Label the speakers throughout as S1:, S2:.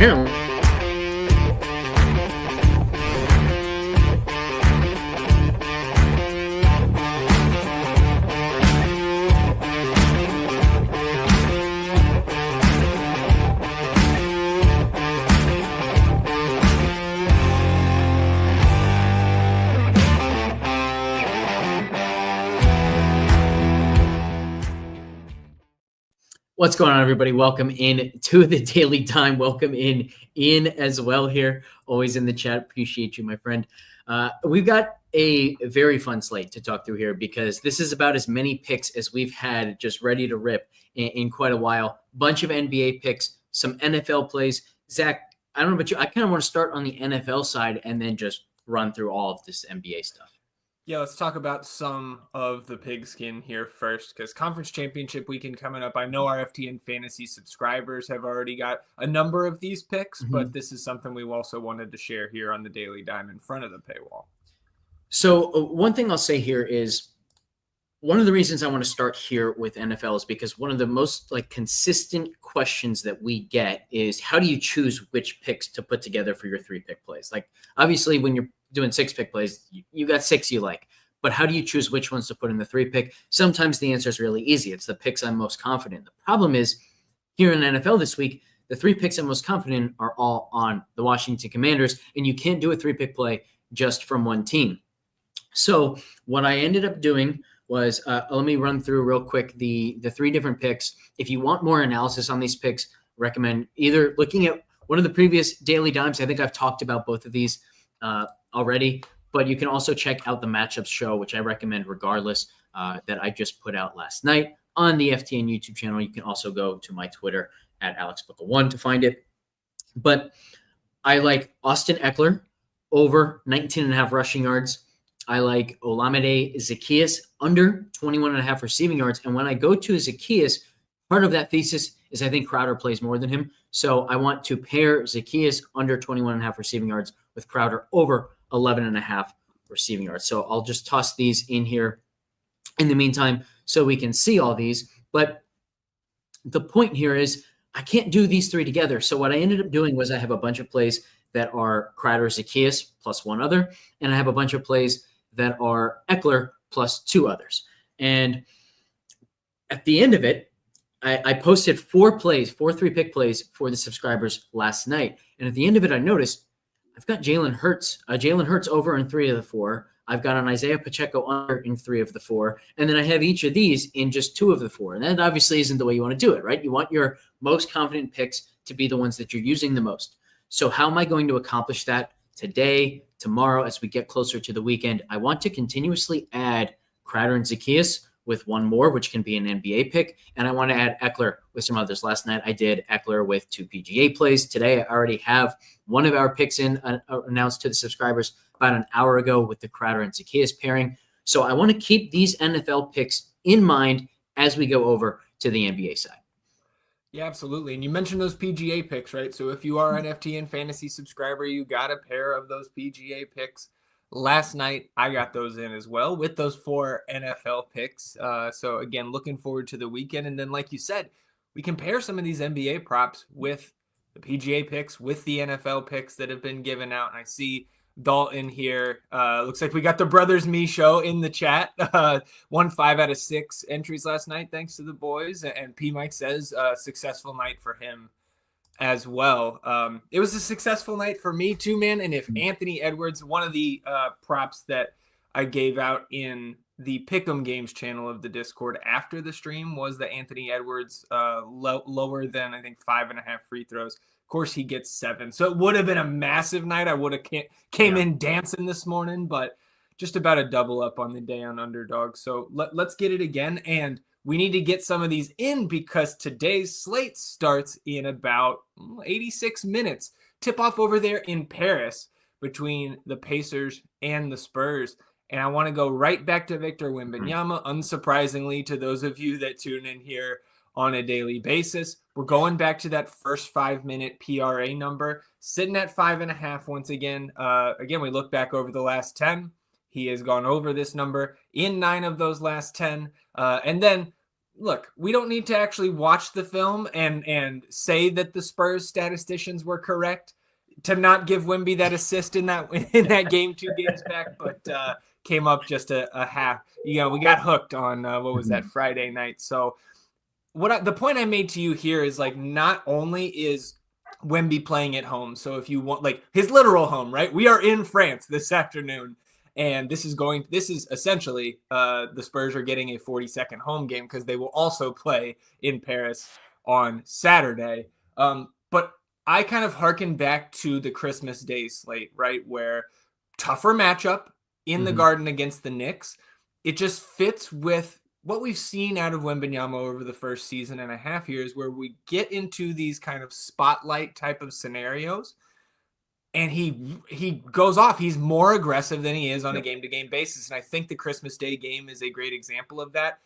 S1: apparently. What's going on, everybody? Welcome in to the Daily Dime. Welcome in as well here. Always in the chat. Appreciate you, my friend. We've got a very fun slate to talk through here because this is about as many picks as we've had just ready to rip in quite a while. Bunch of NBA picks, some NFL plays. Zach, I don't know about you. I kind of want to start on the NFL side and then just run through all of this NBA stuff.
S2: Yeah, let's talk about some of the pigskin here first, because conference championship weekend coming up. I know our FTN fantasy subscribers have already got a number of these picks, but this is something we also wanted to share here on the Daily Dime in front of the paywall.
S1: So one thing I'll say here is one of the reasons I want to start here with NFL is because one of the most consistent questions that we get is how do you choose which picks to put together for your 3-pick plays? Like, obviously, when you're doing 6-pick plays, you got 6 you like, but how do you choose which ones to put in the 3-pick? Sometimes the answer is really easy. It's the picks I'm most confident in. The problem is here in NFL this week, the 3 picks I'm most confident in are all on the Washington Commanders, and you can't do a 3-pick play just from one team. So what I ended up doing was, let me run through real quick the 3 different picks. If you want more analysis on these picks, recommend either looking at one of the previous Daily Dimes. I think I've talked about both of these already, but you can also check out the matchups show, which I recommend regardless, that I just put out last night on the FTN YouTube channel. You can also go to my Twitter at AlexBlickle1 to find it. But I like Austin Eckler over 19.5 rushing yards. I like Olamide Zaccheaus under 21.5 receiving yards. And when I go to Zaccheaus, part of that thesis is I think Crowder plays more than him. So I want to pair Zaccheaus under 21.5 receiving yards with Crowder over 11.5 receiving yards. So I'll just toss these in here in the meantime so we can see all these. But the point here is I can't do these 3 together. So what I ended up doing was I have a bunch of plays that are Crowder, Zaccheaus plus 1 other, and I have a bunch of plays that are Eckler plus 2 others. And at the end of it, I posted 4 3-pick plays for the subscribers last night. And at the end of it, I noticed I've got Jalen Hurts over in 3 of the 4. I've got an Isaiah Pacheco under in 3 of the 4. And then I have each of these in just 2 of the 4. And that obviously isn't the way you want to do it, right? You want your most confident picks to be the ones that you're using the most. So how am I going to accomplish that today, tomorrow, as we get closer to the weekend? I want to continuously add Crowder and Zaccheaus with 1 more, which can be an NBA pick. And I want to add Eckler with some others. Last night, I did Eckler with 2 PGA plays. Today, I already have one of our picks announced to the subscribers about an hour ago with the Crowder and Zaccheaus pairing. So I want to keep these NFL picks in mind as we go over to the NBA side.
S2: Yeah, absolutely. And you mentioned those PGA picks, right? So if you are an FTN fantasy subscriber, you got a pair of those PGA picks. Last night, I got those in as well with those 4 NFL picks. So again, looking forward to the weekend. And then, like you said, we can pair some of these NBA props with the PGA picks, with the NFL picks that have been given out. And I see Dalton here. Looks like we got the Brothers Me show in the chat. Won 5 out of 6 entries last night, thanks to the boys. And P Mike says successful night for him as well. It was a successful night for me too, man. And if Anthony Edwards, one of the props that I gave out in the Pick'em Games channel of the Discord after the stream was that Anthony Edwards lower than I think 5.5 free throws. Of course, he gets 7. So it would have been a massive night. I would have came in dancing this morning, but just about a double up on the day on Underdog. So let's get it again. And we need to get some of these in because today's slate starts in about 86 minutes. Tip off over there in Paris between the Pacers and the Spurs. And I want to go right back to Victor Wembanyama, unsurprisingly to those of you that tune in here on a daily basis. We're going back to that first 5-minute PRA number, sitting at 5.5 once again. Again, we look back over the last 10. He has gone over this number in 9 of those last 10. And then look, we don't need to actually watch the film and say that the Spurs statisticians were correct to not give Wemby that assist in that game 2 games back, but came up just a half. You know, we got hooked on what was that, Friday night. So the point I made to you here is, like, not only is Wemby playing at home, so if you want, like, his literal home, right? We are in France this afternoon, and this is essentially the Spurs are getting a 42nd home game because they will also play in Paris on Saturday. But I kind of harken back to the Christmas Day slate, right, where tougher matchup in the Garden against the Knicks. It just fits with what we've seen out of Wembanyama over the first season and a half years, where we get into these kind of spotlight type of scenarios, and he goes off. He's more aggressive than he is on a game-to-game basis, and I think the Christmas Day game is a great example of that.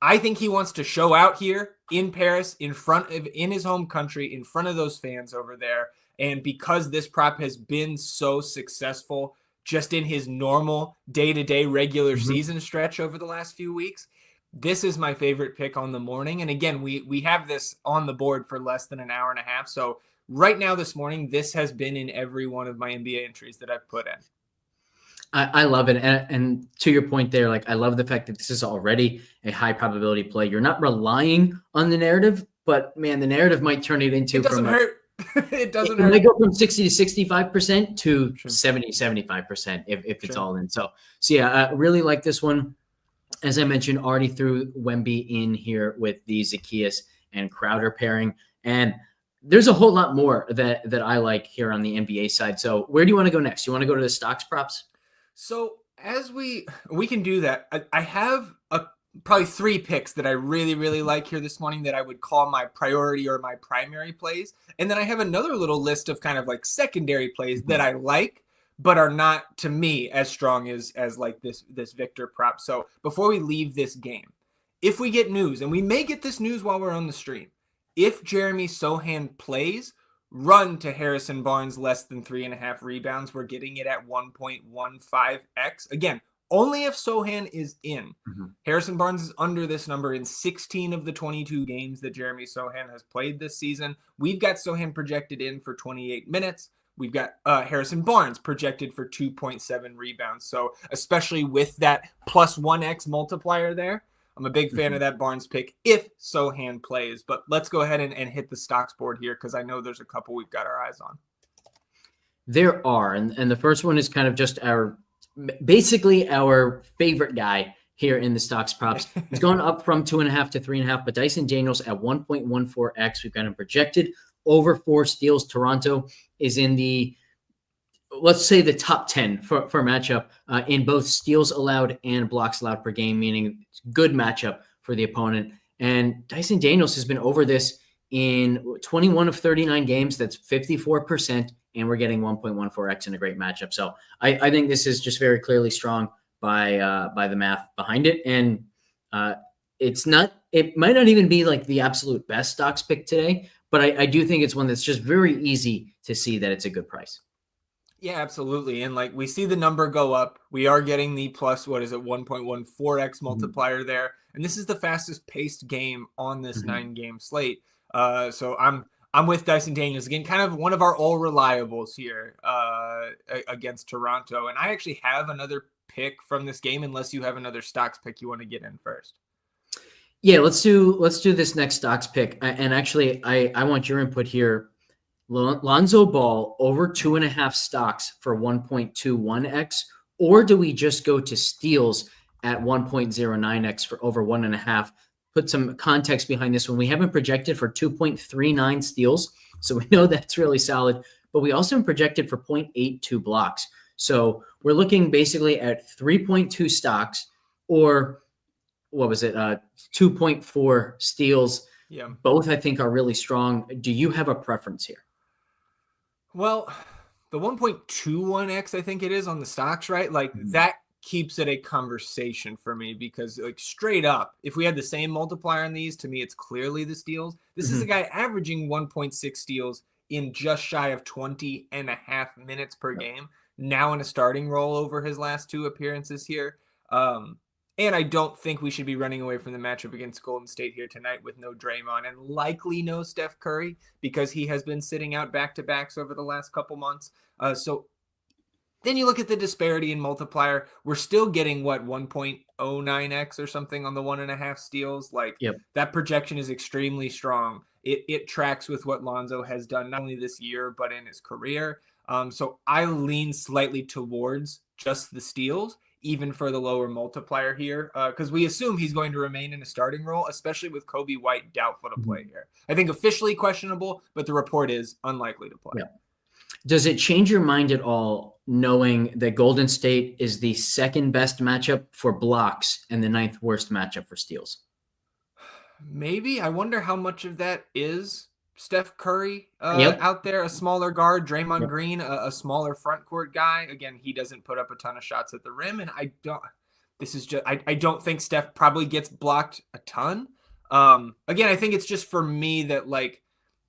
S2: I think he wants to show out here in Paris, in his home country, in front of those fans over there. And because this prop has been so successful just in his normal day-to-day regular season stretch over the last few weeks, this is my favorite pick on the morning. And again, we have this on the board for less than an hour and a half. So right now this morning, this has been in every one of my NBA entries that I've put in.
S1: I love it. And to your point there, like, I love the fact that this is already a high probability play. You're not relying on the narrative, but man, the narrative might turn it into,
S2: it doesn't hurt. It doesn't hurt.
S1: It might go from 60 to 65% to 70, 75% if it's all in. So yeah, I really like this one. As I mentioned, already threw Wemby in here with the Zacchaeus and Crowder pairing. And there's a whole lot more that I like here on the NBA side. So where do you want to go next? You want to go to the stocks props?
S2: So as we can do that, I have probably 3 picks that I really, really like here this morning that I would call my priority or my primary plays. And then I have another little list of kind of like secondary plays that I like, but are not, to me, as strong as like this Victor prop. So before we leave this game, if we get news, and we may get this news while we're on the stream, if Jeremy Sohan plays, run to Harrison Barnes less than 3.5 rebounds. We're getting it at 1.15x. Again, only if Sohan is in. Harrison Barnes is under this number in 16 of the 22 games that Jeremy Sohan has played this season. We've got Sohan projected in for 28 minutes. We've got Harrison Barnes projected for 2.7 rebounds. So especially with that plus 1x multiplier there, I'm a big fan of that Barnes pick if Sohan plays. But let's go ahead and hit the stocks board here, because I know there's a couple we've got our eyes on.
S1: There are. And the first one is kind of just basically our favorite guy here in the stocks props. He's going up from 2.5 to 3.5, but Dyson Daniels at 1.14x. We've got him projected over 4 steals. Toronto is in the, let's say, the top 10 for matchup in both steals allowed and blocks allowed per game, meaning good matchup for the opponent. And Dyson Daniels has been over this in 21 of 39 games. That's 54%, and we're getting 1.14x in a great matchup. So I think this is just very clearly strong by the math behind it. And it might not even be like the absolute best stocks pick today, but I do think it's one that's just very easy to see that it's a good price.
S2: Yeah, absolutely. And like, we see the number go up. We are getting the plus, 1.14x multiplier there. And this is the fastest paced game on this 9-game slate. So I'm with Dyson Daniels again, kind of one of our all reliables here against Toronto. And I actually have another pick from this game, unless you have another stocks pick you want to get in first.
S1: Yeah, let's do this next stocks pick. And actually, I want your input here. Lonzo Ball over 2.5 stocks for 1.21x, or do we just go to steals at 1.09x for over 1.5? Put some context behind this one. We haven't projected for 2.39 steals, so we know that's really solid, but we also projected for 0.82 blocks. So we're looking basically at 3.2 stocks, or what was it? 2.4 steals.
S2: Yeah.
S1: Both I think are really strong. Do you have a preference here?
S2: Well, the 1.21x, I think it is on the stocks, right? Like that keeps it a conversation for me, because like straight up, if we had the same multiplier on these, to me, it's clearly the steals. This is a guy averaging 1.6 steals in just shy of 20.5 minutes per game, now in a starting role over his last 2 appearances here. And I don't think we should be running away from the matchup against Golden State here tonight with no Draymond and likely no Steph Curry because he has been sitting out back-to-backs over the last couple months. So then you look at the disparity in multiplier. We're still getting, 1.09x or something on the 1.5 steals. That projection is extremely strong. It tracks with what Lonzo has done not only this year, but in his career. So I lean slightly towards just the steals, even for the lower multiplier here, because we assume he's going to remain in a starting role, especially with Kobe White doubtful to play here. I think officially questionable, but the report is unlikely to play.
S1: Yeah. Does it change your mind at all knowing that Golden State is the second best matchup for blocks and the 9th worst matchup for steals?
S2: Maybe. I wonder how much of that is Steph Curry out there, a smaller guard, Draymond Green, a smaller front court guy. Again, he doesn't put up a ton of shots at the rim, and I don't think Steph probably gets blocked a ton. Again, I think it's just for me that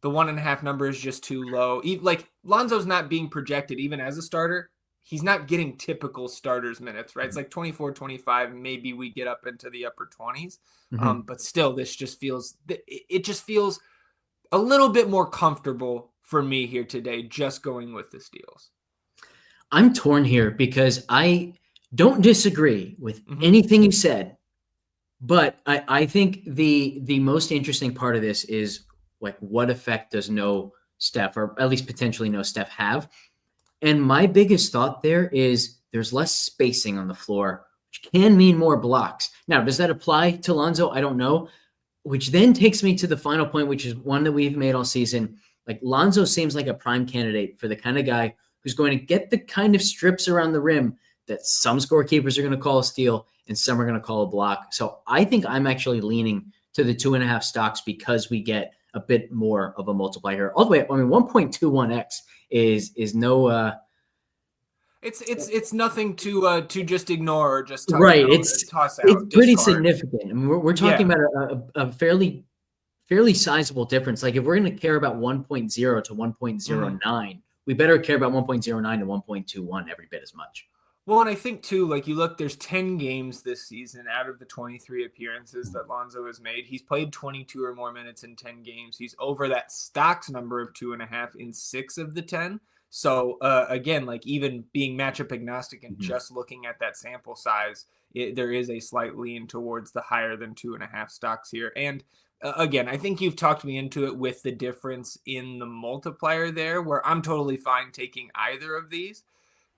S2: the 1.5 number is just too low. Lonzo's not being projected even as a starter. He's not getting typical starters minutes, right? It's 24, 25. Maybe we get up into the upper 20s. But still, it just feels a little bit more comfortable for me here today, just going with the steals.
S1: I'm torn here because I don't disagree with anything you said, but I think the most interesting part of this is what effect does no Steph, or at least potentially no Steph, have? And my biggest thought there is there's less spacing on the floor, which can mean more blocks. Now, does that apply to Lonzo? I don't know. Which then takes me to the final point, which is one that we've made all season. Lonzo seems like a prime candidate for the kind of guy who's going to get the kind of strips around the rim that some scorekeepers are going to call a steal and some are going to call a block. So I think I'm actually leaning to the 2.5 stocks because we get a bit more of a multiplier all the way up. 1.21x is no.
S2: It's nothing to just ignore or just toss out.
S1: It's pretty significant. I mean, we're talking about a fairly sizable difference. If we're going to care about 1.0 to 1.09, we better care about 1.09 to 1.21 every bit as much.
S2: Well, and I think too, you look, there's 10 games this season out of the 23 appearances that Lonzo has made. He's played 22 or more minutes in 10 games. He's over that stocks number of 2.5 in 6 of the 10. So again, even being matchup agnostic and just looking at that sample size, there is a slight lean towards the higher than 2.5 stocks here. And again, I think you've talked me into it with the difference in the multiplier there, where I'm totally fine taking either of these.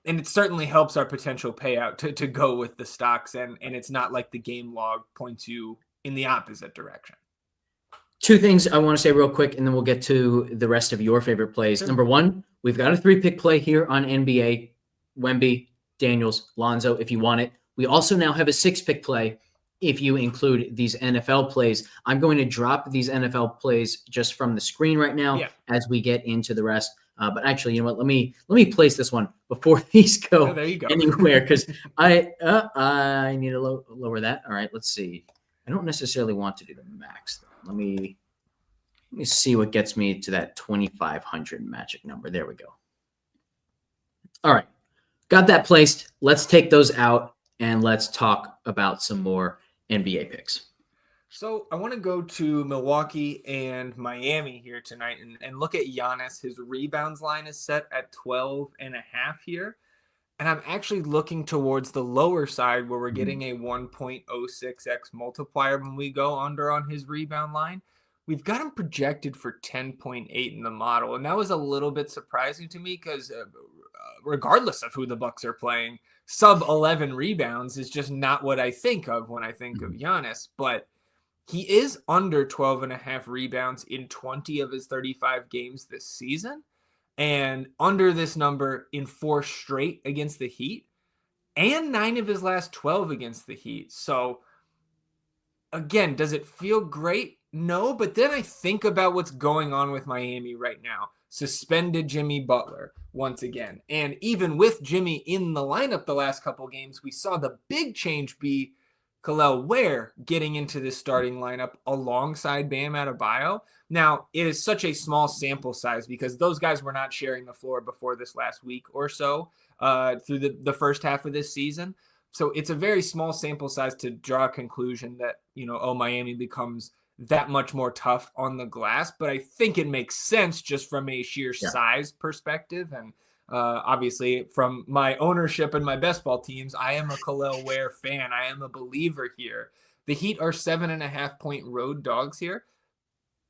S2: And it certainly helps our potential payout to go with the stocks. And it's not like the game log points you in the opposite direction.
S1: Two things I want to say real quick, and then we'll get to the rest of your favorite plays. Sure. Number one, we've got a 3-pick play here on NBA. Wemby, Daniels, Lonzo, if you want it. We also now have a 6-pick play if you include these NFL plays. I'm going to drop these NFL plays just from the screen right now as we get into the rest. But actually, you know what? Let me place this one before these go, anywhere, because I need to lower that. All right, let's see. I don't necessarily want to do the max, though. Let me see what gets me to that 2,500 magic number. There we go. All right, got that placed. Let's take those out and let's talk about some more NBA picks.
S2: So I want to go to Milwaukee and Miami here tonight and look at Giannis. His rebounds line is set at 12.5 here. And I'm actually looking towards the lower side where we're getting a 1.06x multiplier when we go under on his rebound line. We've got him projected for 10.8 in the model. And that was a little bit surprising to me because regardless of who the Bucks are playing, sub 11 rebounds is just not what I think of when I think of Giannis. But he is under 12.5 rebounds in 20 of his 35 games this season, and under this number in 4 straight against the Heat, and 9 of his last 12 against the Heat. So again, does it feel great? No, but then I think about what's going on with Miami right now. Suspended Jimmy Butler once again. And even with Jimmy in the lineup the last couple games, we saw the big change be Kel'el Ware getting into this starting lineup alongside Bam Adebayo. Now, it is such a small sample size because those guys were not sharing the floor before this last week or so through the first half of this season. So it's a very small sample size to draw a conclusion that, Miami becomes that much more tough on the glass. But I think it makes sense just from a sheer size perspective. And obviously, from my ownership and my best ball teams, I am a Khalil Ware fan. I am a believer here. The Heat are 7.5-point road dogs here.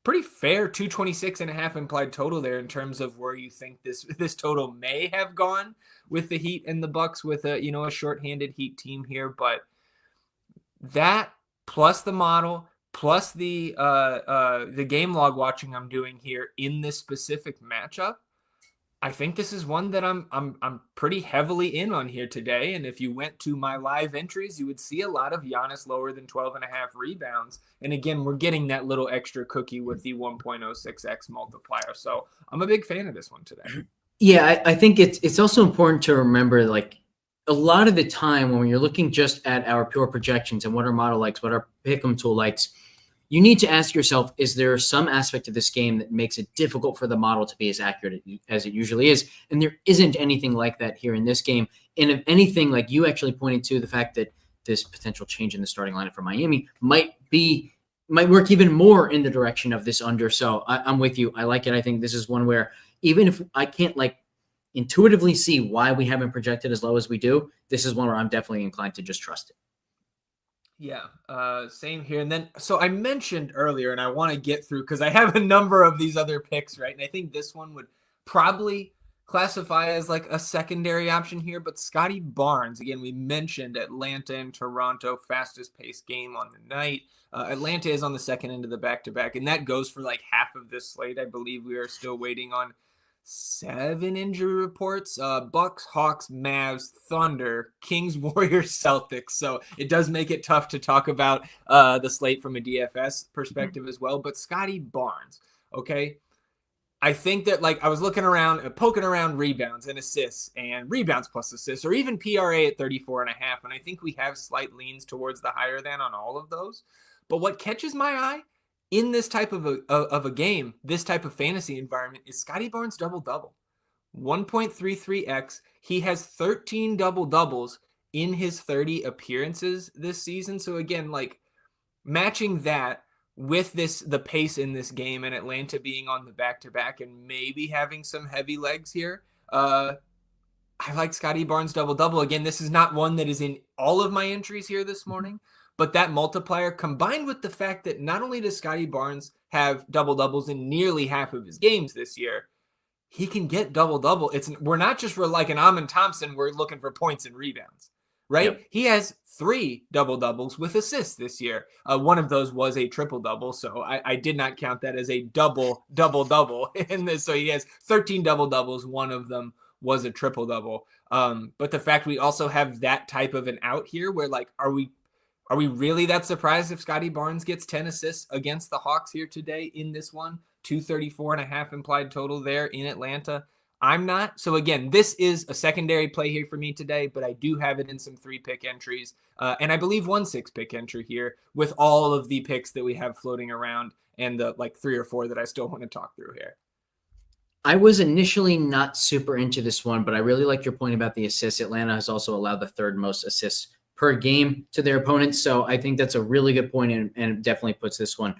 S2: Pretty fair 226.5 implied total there in terms of where you think this total may have gone with the Heat and the Bucks with a shorthanded Heat team here. But that plus the model plus the game log watching I'm doing here in this specific matchup, I think this is one that I'm pretty heavily in on here today. And if you went to my live entries, you would see a lot of Giannis lower than 12.5 rebounds. And again, we're getting that little extra cookie with the 1.06x multiplier. So I'm a big fan of this one today.
S1: Yeah, I think it's also important to remember, like, a lot of the time when you're looking just at our pure projections and what our model likes, what our pick'em tool likes, you need to ask yourself, is there some aspect of this game that makes it difficult for the model to be as accurate as it usually is? And there isn't anything like that here in this game. And if anything, like you actually pointed to the fact that this potential change in the starting lineup for Miami might work even more in the direction of this under. So I'm with you. I like it. I think this is one where even if I can't intuitively see why we haven't projected as low as we do, this is one where I'm definitely inclined to just trust it.
S2: Yeah, same here. And then, so I mentioned earlier, and I want to get through because I have a number of these other picks, right? And I think this one would probably classify as like a secondary option here. But Scotty Barnes, again, we mentioned Atlanta and Toronto, fastest paced game on the night. Atlanta is on the second end of the back-to-back, and that goes for like half of this slate. I believe we are still waiting on 7 injury reports. Bucks, Hawks, Mavs, Thunder, Kings, Warriors, Celtics. So it does make it tough to talk about the slate from a DFS perspective as well. But Scotty Barnes, okay, I think that I was looking around, poking around rebounds and assists and rebounds plus assists, or even PRA at 34.5. And I think we have slight leans towards the higher than on all of those. But what catches my eye in this type of a game, this type of fantasy environment, is Scotty Barnes double-double. 1.33x. He has 13 double-doubles in his 30 appearances this season. So again, matching that with the pace in this game and Atlanta being on the back-to-back and maybe having some heavy legs here, I like Scotty Barnes double-double. Again, this is not one that is in all of my entries here this morning. But that multiplier, combined with the fact that not only does Scotty Barnes have double-doubles in nearly half of his games this year, he can get double-double. We're not just like an Amin Thompson, we're looking for points and rebounds, right? Yep. He has 3 double-doubles with assists this year. One of those was a triple-double, so I did not count that as a double-double in this. So he has 13 double-doubles. One of them was a triple-double. But the fact we also have that type of an out here where, are we really that surprised if Scotty Barnes gets 10 assists against the Hawks here today in this one? 234.5 implied total there in Atlanta. I'm not. So again, this is a secondary play here for me today, but I do have it in some 3-pick entries. And I believe 1 6-pick entry here with all of the picks that we have floating around and the 3 or 4 that I still want to talk through here.
S1: I was initially not super into this one, but I really like your point about the assists. Atlanta has also allowed the 3rd most assists per game to their opponents. So I think that's a really good point, and it definitely puts this one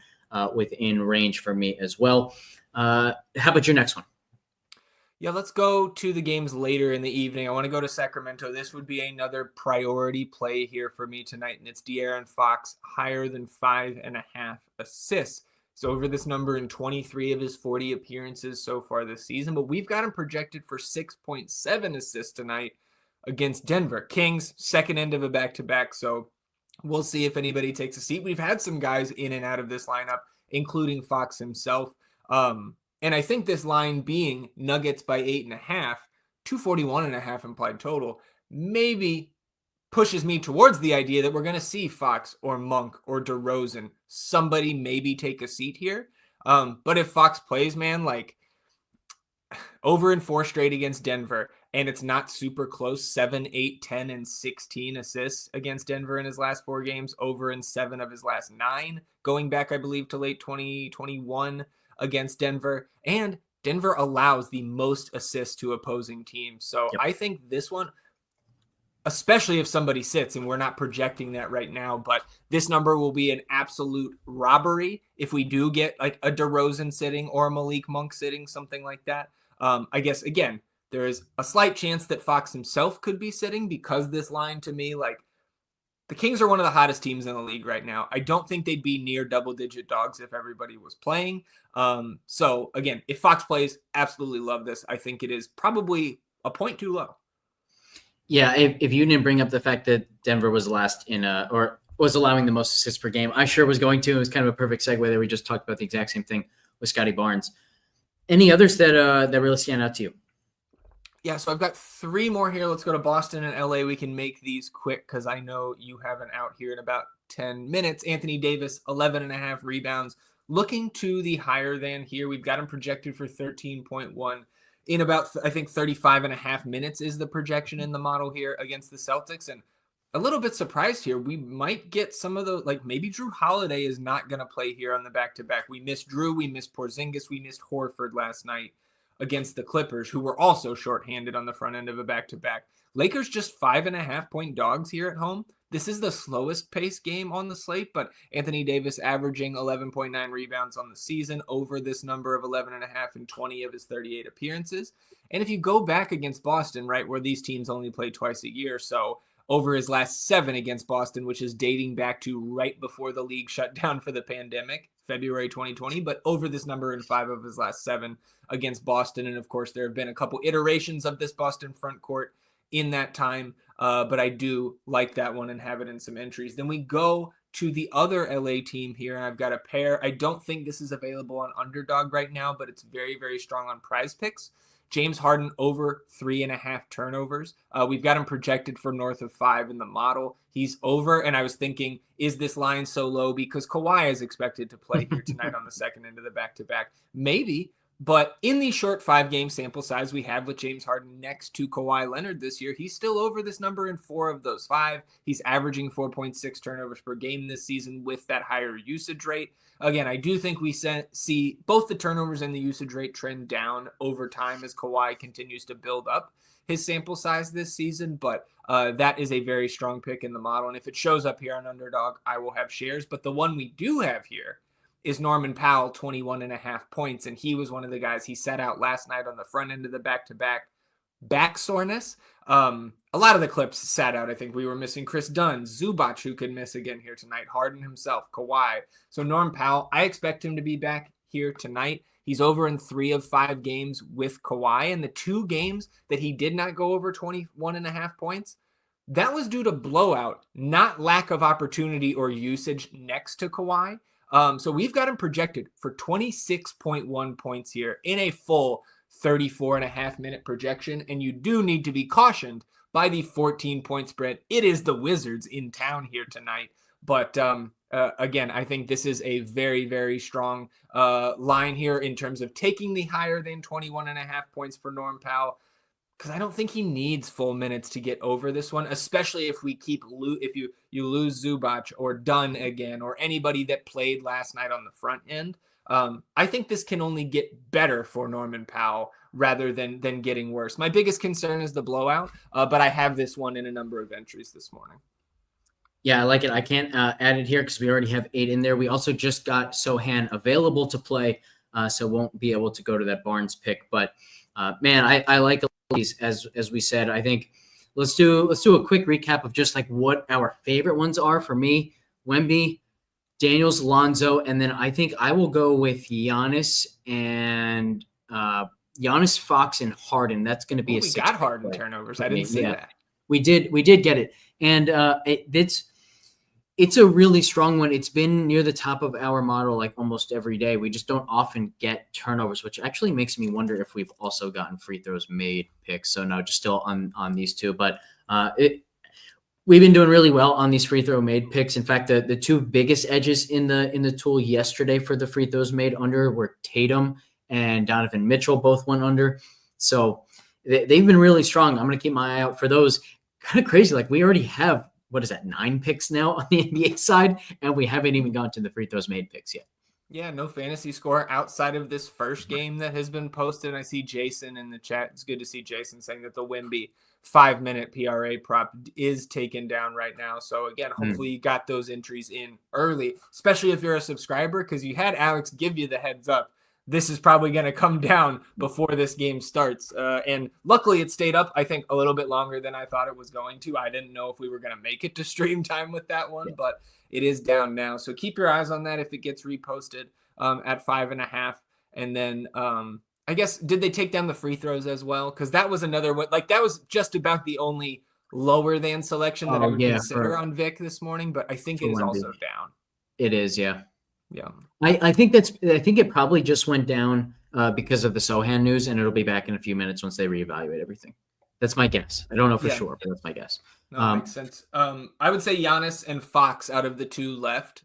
S1: within range for me as well. How about your next one?
S2: Yeah, let's go to the games later in the evening. I want to go to Sacramento. This would be another priority play here for me tonight, and it's De'Aaron Fox, higher than 5.5 assists. So over this number in 23 of his 40 appearances so far this season, but we've got him projected for 6.7 assists tonight against Denver. Kings, second end of a back-to-back, so we'll see if anybody takes a seat. We've had some guys in and out of this lineup, including Fox himself. And I think this line being Nuggets by 8.5, 241.5 implied total, maybe pushes me towards the idea that we're going to see Fox or Monk or DeRozan, somebody maybe take a seat here. But if Fox plays, man, over in 4 straight against Denver, and it's not super close, 7, 8, 10, and 16 assists against Denver in his last 4 games, over in 7 of his last 9, going back, I believe, to late 2021 against Denver. And Denver allows the most assists to opposing teams. So I think this one, especially if somebody sits, and we're not projecting that right now, but this number will be an absolute robbery if we do get like a DeRozan sitting or a Malik Monk sitting, something like that. I guess, again, there is a slight chance that Fox himself could be sitting, because this line, to me, like, the Kings are one of the hottest teams in the league right now. I don't think they'd be near double-digit dogs if everybody was playing. So, again, if Fox plays, absolutely love this. I think it is probably a point too low.
S1: Yeah, if you didn't bring up the fact that Denver was last in or was allowing the most assists per game, I sure was going to. It was kind of a perfect segue there. We just talked about the exact same thing with Scotty Barnes. Any others that really stand out to you?
S2: Yeah, so I've got 3 more here. Let's go to Boston and LA. We can make these quick because I know you have an out here in about 10 minutes. Anthony Davis, 11.5 rebounds. Looking to the higher than here. We've got him projected for 13.1 in about, I think, 35.5 minutes is the projection in the model here against the Celtics. And a little bit surprised here. We might get some of those, like maybe Drew Holiday is not going to play here on the back-to-back. We missed Drew. We missed Porzingis. We missed Horford last night against the Clippers, who were also shorthanded on the front end of a back-to-back. Lakers just 5.5-point dogs here at home. This is the slowest pace game on the slate, but Anthony Davis averaging 11.9 rebounds on the season, over this number of 11.5 in 20 of his 38 appearances. And if you go back against Boston, right, where these teams only play twice a year, so over his last 7 against Boston, which is dating back to right before the league shut down for the pandemic, February 2020, but over this number in 5 of his last 7 against Boston. And of course, there have been a couple iterations of this Boston front court in that time, but I do like that one and have it in some entries. Then we go to the other LA team here, and I've got a pair. I don't think this is available on Underdog right now, but it's very, very strong on Prize Picks. James Harden over 3.5 turnovers. We've got him projected for north of 5 in the model. He's over, and I was thinking, is this line so low because Kawhi is expected to play here tonight on the second end of the back-to-back? Maybe, but in the short 5-game sample size we have with James Harden next to Kawhi Leonard this year, he's still over this number in 4 of those 5. He's averaging 4.6 turnovers per game this season with that higher usage rate. Again, I do think we see both the turnovers and the usage rate trend down over time as Kawhi continues to build up his sample size this season, but that is a very strong pick in the model. And if it shows up here on Underdog, I will have shares. But the one we do have here is Norman Powell, 21.5 points. And he was one of the guys he sat out last night on the front end of the back-to-back. Back soreness. A lot of the clips sat out. I think we were missing Chris Dunn, Zubac, who could miss again here tonight, Harden himself, Kawhi. So Norm Powell, I expect him to be back here tonight. He's over in 3 of 5 games with Kawhi, and the 2 games that he did not go over 21.5 points, that was due to blowout, not lack of opportunity or usage next to Kawhi. So we've got him projected for 26.1 points here in a full 34.5-minute projection, and you do need to be cautioned by the 14-point spread. It is the Wizards in town here tonight, but again, I think this is a very, very strong line here in terms of taking the higher than 21.5 points for Norm Powell, because I don't think he needs full minutes to get over this one, especially if we if you lose Zubac or Dunn again or anybody that played last night on the front end. I think this can only get better for Norman Powell rather than getting worse. My biggest concern is the blowout, but I have this one in a number of entries this morning.
S1: Yeah, I like it. I can't add it here because we already have 8 in there. We also just got Sohan available to play, so won't be able to go to that Barnes pick. But man, I like these as we said. I think let's do a quick recap of just like what our favorite ones are. For me, Wemby, Daniels, Lonzo, and then I think I will go with Giannis and Giannis, Fox, and Harden. That's going to be
S2: we got Harden turnovers. I didn't see that.
S1: We did get it, and it's a really strong one. It's been near the top of our model like almost every day. We just don't often get turnovers, which actually makes me wonder if we've also gotten free throws made picks. So no, just still on these 2, but we've been doing really well on these free throw made picks. In fact, the 2 biggest edges in the tool yesterday for the free throws made under were Tatum and Donovan Mitchell, both went under. So they've been really strong. I'm going to keep my eye out for those. Kind of crazy. Like we already have, what is that, 9 picks now on the NBA side, and we haven't even gone to the free throws made picks yet.
S2: Yeah, no fantasy score outside of this first game that has been posted. I see Jason in the chat. It's good to see Jason saying that the Wemby 5-minute PRA prop is taken down right now. So again, hopefully you got those entries in early, especially if you're a subscriber, because you had Alex give you the heads up. This is probably going to come down before this game starts. And luckily it stayed up, I think, a little bit longer than I thought it was going to. I didn't know if we were going to make it to stream time with that one, but it is down now. So keep your eyes on that if it gets reposted at 5.5. And then I guess, did they take down the free throws as well? Because that was another one. Like, that was just about the only lower than selection that I would consider on Vic this morning. But I think it is also down.
S1: It is, yeah.
S2: Yeah.
S1: I think it probably just went down because of the Sohan news, and it'll be back in a few minutes once they reevaluate everything. That's my guess. I don't know for sure, but that's my guess.
S2: No, makes sense. I would say Giannis and Fox out of the two left.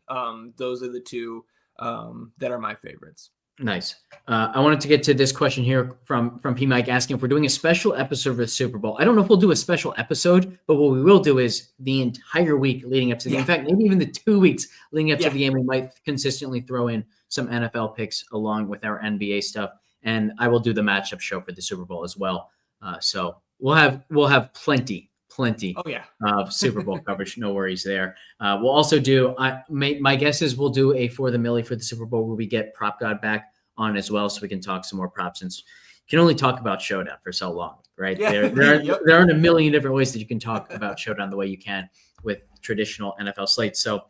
S2: Those are the two that are my favorites.
S1: Nice. I wanted to get to this question here from P. Mike asking if we're doing a special episode of the Super Bowl. I don't know if we'll do a special episode, but what we will do is the entire week leading up to the game. In fact, maybe even the 2 weeks leading up to the game, we might consistently throw in some NFL picks along with our NBA stuff. And I will do the matchup show for the Super Bowl as well. So we'll have plenty of Super Bowl coverage. No worries there. We'll also do, my guess is we'll do a For the Millie for the Super Bowl where we get Prop God back on as well so we can talk some more props, since you can only talk about Showdown for so long, right? Yeah. There aren't a million different ways that you can talk about Showdown the way you can with traditional NFL slates. So,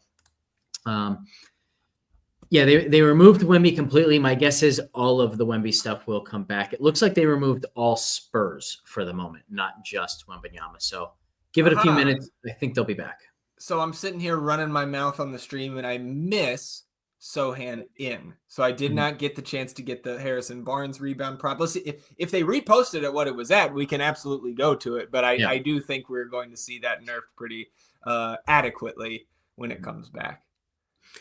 S1: they removed Wemby completely. My guess is all of the Wemby stuff will come back. It looks like they removed all Spurs for the moment, not just Wembanyama. So give it a few minutes. I think they'll be back.
S2: So I'm sitting here running my mouth on the stream, and I miss Sohan in. So I did not get the chance to get the Harrison Barnes rebound prop. Let's see if they reposted at what it was at, we can absolutely go to it. But I do think we're going to see that nerfed pretty adequately when it comes back.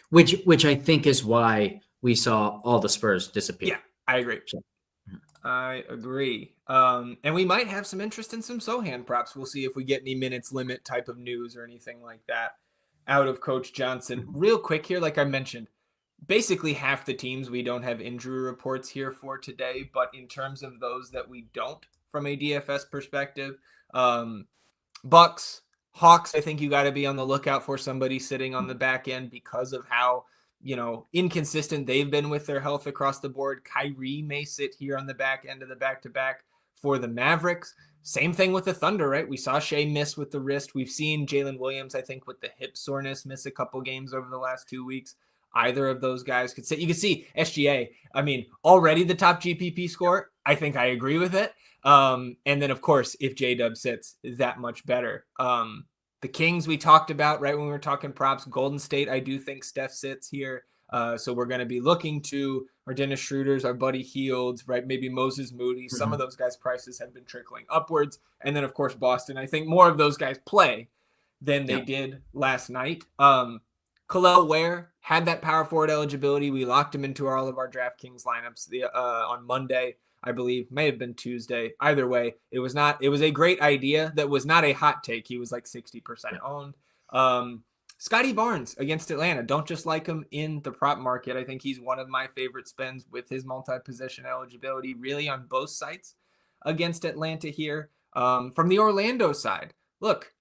S1: Which I think is why we saw all the Spurs disappear.
S2: Yeah, I agree. I agree. And we might have some interest in some Sohan props. We'll see if we get any minutes limit type of news or anything like that out of Coach Johnson. Real quick here, like I mentioned, basically half the teams we don't have injury reports here for today. But in terms of those that we don't from a DFS perspective, Bucks, Hawks, I think you got to be on the lookout for somebody sitting on the back end because of how, inconsistent they've been with their health across the board. Kyrie may sit here on the back end of the back-to-back for the Mavericks. Same thing with the Thunder, right? We saw Shea miss with the wrist. We've seen Jalen Williams, I think, with the hip soreness, miss a couple games over the last 2 weeks. Either of those guys could sit. You can see SGA, already the top GPP score. I think I agree with it. And then, of course, if J-Dub sits, that much better. The Kings we talked about, right, when we were talking props. Golden State, I do think Steph sits here. So we're going to be looking to our Dennis Schroeder's, our Buddy Hields, right, maybe Moses Moody. Some of those guys' prices have been trickling upwards. And then, of course, Boston. I think more of those guys play than they did last night. Khalil Ware had that power forward eligibility. We locked him into all of our DraftKings lineups on Monday. I believe, may have been Tuesday. Either way, it was a great idea. That was not a hot take. He was like 60% owned. Scotty Barnes against Atlanta. Don't just like him in the prop market. I think he's one of my favorite spends with his multi-position eligibility, really on both sites against Atlanta here. From the Orlando side, look,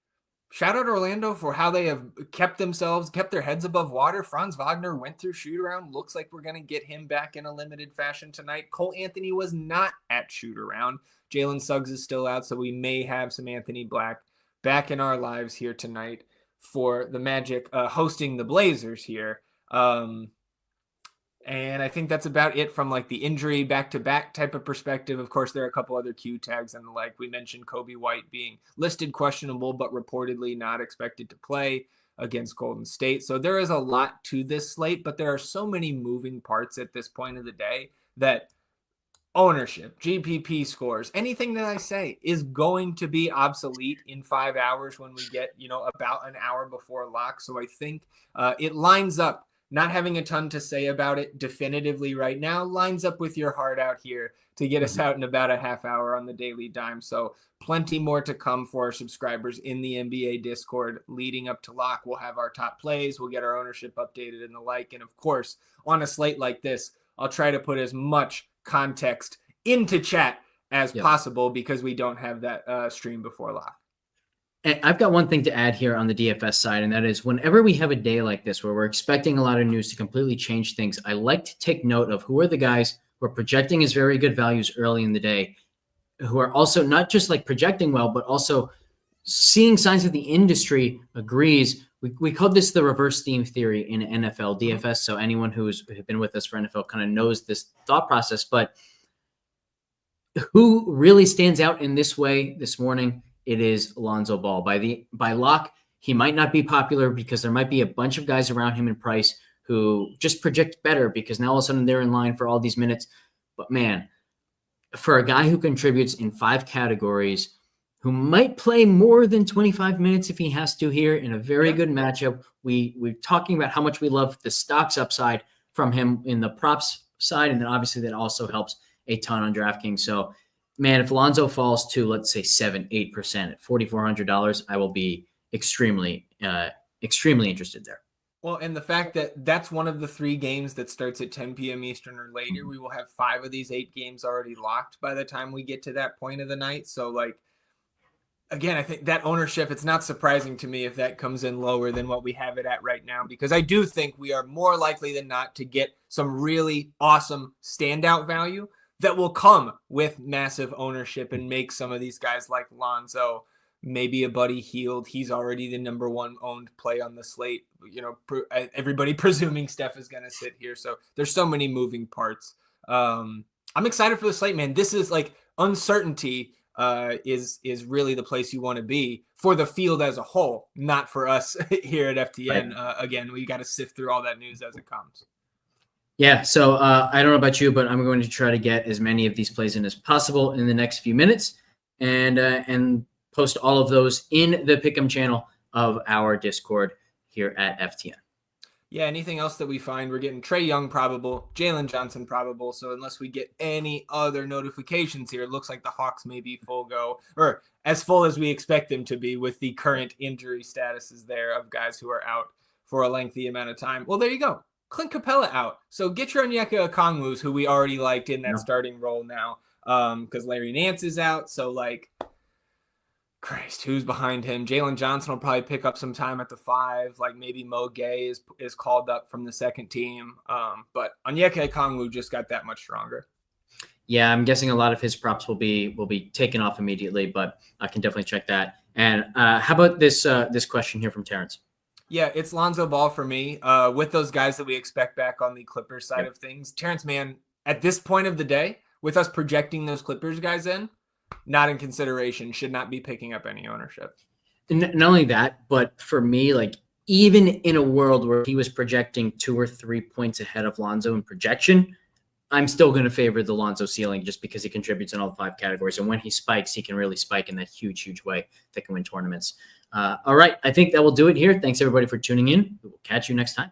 S2: shout out Orlando for how they have kept their heads above water. Franz Wagner went through shoot around. Looks like we're going to get him back in a limited fashion tonight. Cole Anthony was not at shoot around. Jalen Suggs is still out, so we may have some Anthony Black back in our lives here tonight for the Magic hosting the Blazers here. And I think that's about it from like the injury back-to-back type of perspective. Of course, there are a couple other Q tags and the like. We mentioned Kobe White being listed questionable, but reportedly not expected to play against Golden State. So there is a lot to this slate, but there are so many moving parts at this point of the day that ownership, GPP scores, anything that I say is going to be obsolete in 5 hours when we get, about an hour before lock. So I think it lines up not having a ton to say about it definitively right now lines up with your heart out here to get us out in about a half hour on the Daily Dime. So plenty more to come for our subscribers in the NBA Discord leading up to lock. We'll have our top plays. We'll get our ownership updated and the like. And of course, on a slate like this, I'll try to put as much context into chat as possible because we don't have that stream before lock.
S1: And I've got one thing to add here on the DFS side, and that is whenever we have a day like this where we're expecting a lot of news to completely change things, I like to take note of who are the guys who are projecting as very good values early in the day, who are also not just like projecting well, but also seeing signs that the industry agrees. We call this the reverse theme theory in NFL DFS. So anyone who's been with us for NFL kind of knows this thought process. But who really stands out in this way this morning? It is Lonzo Ball. By lock, he might not be popular because there might be a bunch of guys around him in price who just project better because now all of a sudden they're in line for all these minutes. But man, for a guy who contributes in 5 categories, who might play more than 25 minutes if he has to here in a very good matchup, we're talking about how much we love the stocks upside from him in the props side, and then obviously that also helps a ton on DraftKings. So man, if Lonzo falls to, let's say, 7-8% at $4,400, I will be extremely interested there.
S2: Well, and the fact that that's one of the 3 games that starts at 10 p.m. Eastern or later, we will have 5 of these 8 games already locked by the time we get to that point of the night. So, like, again, I think that ownership, it's not surprising to me if that comes in lower than what we have it at right now, because I do think we are more likely than not to get some really awesome standout value that will come with massive ownership and make some of these guys like Lonzo, maybe a Buddy Hield. He's already the number 1 owned play on the slate. You know, everybody presuming Steph is going to sit here. So there's so many moving parts. I'm excited for the slate, man. This is like uncertainty is really the place you want to be for the field as a whole, not for us here at FTN. Right. Again, we got to sift through all that news as it comes.
S1: Yeah, so I don't know about you, but I'm going to try to get as many of these plays in as possible in the next few minutes and post all of those in the Pick'em channel of our Discord here at FTN.
S2: Yeah, anything else that we find, we're getting Trae Young probable, Jalen Johnson probable. So unless we get any other notifications here, it looks like the Hawks may be full go, or as full as we expect them to be with the current injury statuses there of guys who are out for a lengthy amount of time. Well, there you go. Clint Capella out. So get your Onyeka Okongwus, who we already liked in that starting role now, because Larry Nance is out. So, like, Christ, who's behind him? Jalen Johnson will probably pick up some time at the 5. Like, maybe Mo Gay is called up from the second team. But Onyeka Okongwu just got that much stronger.
S1: Yeah, I'm guessing a lot of his props will be taken off immediately, but I can definitely check that. And how about this question here from Terrence?
S2: Yeah, it's Lonzo Ball for me. With those guys that we expect back on the Clippers side of things. Terrence, man, at this point of the day, with us projecting those Clippers guys in, not in consideration, should not be picking up any ownership.
S1: Not only that, but for me, like, even in a world where he was projecting 2 or 3 points ahead of Lonzo in projection, I'm still going to favor the Lonzo ceiling just because he contributes in all 5 categories. And when he spikes, he can really spike in that huge, huge way that can win tournaments. All right. I think that will do it here. Thanks, everybody, for tuning in. We will catch you next time.